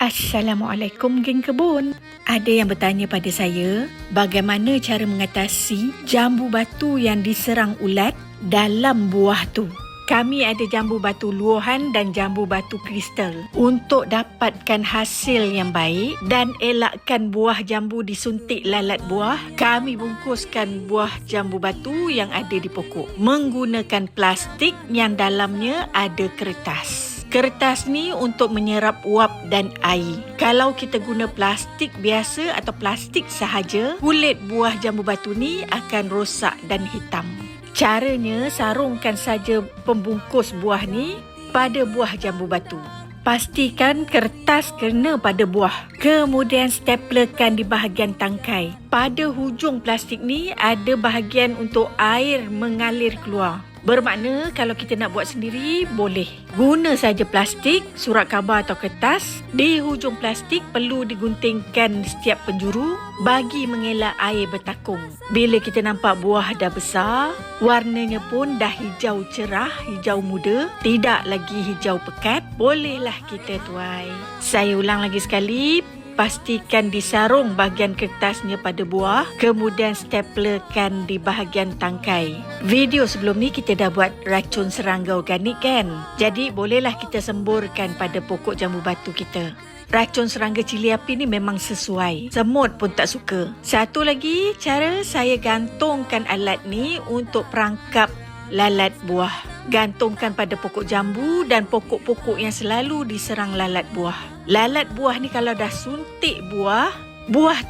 Assalamualaikum geng kebun. Ada yang bertanya pada saya, bagaimana cara mengatasi jambu batu yang diserang ulat dalam buah tu? Kami ada jambu batu luahan dan jambu batu kristal. Untuk dapatkan hasil yang baik dan elakkan buah jambu disuntik lalat buah, kami bungkuskan buah jambu batu yang ada di pokok menggunakan plastik yang dalamnya ada kertas. Kertas ni untuk menyerap uap dan air. Kalau kita guna plastik biasa atau plastik sahaja, kulit buah jambu batu ni akan rosak dan hitam. Caranya, sarungkan saja pembungkus buah ni pada buah jambu batu. Pastikan kertas kena pada buah. Kemudian staplerkan di bahagian tangkai. Pada hujung plastik ni ada bahagian untuk air mengalir keluar. Bermakna kalau kita nak buat sendiri, boleh. Guna saja plastik, surat khabar atau kertas. Di hujung plastik perlu diguntingkan setiap penjuru bagi mengelak air bertakung. Bila kita nampak buah dah besar, warnanya pun dah hijau cerah, hijau muda, tidak lagi hijau pekat, bolehlah kita tuai. Saya ulang lagi sekali. Pastikan disarung bahagian kertasnya pada buah, kemudian staplerkan di bahagian tangkai. Video sebelum ni kita dah buat racun serangga organik kan? Jadi bolehlah kita semburkan pada pokok jambu batu kita. Racun serangga cili api ni memang sesuai. Semut pun tak suka. Satu lagi cara saya gantungkan alat ni untuk perangkap lalat buah. Gantungkan pada pokok jambu dan pokok-pokok yang selalu diserang lalat buah. Lalat buah ni kalau dah suntik buah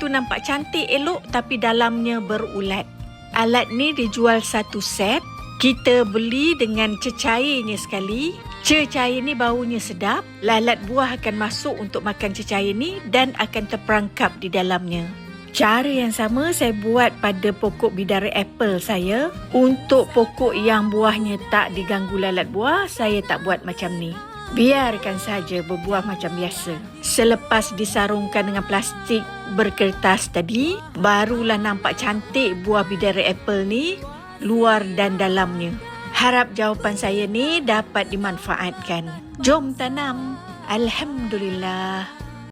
tu nampak cantik elok tapi dalamnya berulat. Alat ni dijual satu set. Kita beli dengan cecairnya sekali. Cecair ni baunya sedap. Lalat buah akan masuk untuk makan cecair ni dan akan terperangkap di dalamnya. Cara yang sama saya buat pada pokok bidara apple saya. Untuk pokok yang buahnya tak diganggu lalat buah, saya tak buat macam ni. Biarkan saja berbuah macam biasa. Selepas disarungkan dengan plastik berkertas tadi, barulah nampak cantik buah bidara apple ni, luar dan dalamnya. Harap jawapan saya ni dapat dimanfaatkan. Jom tanam. Alhamdulillah.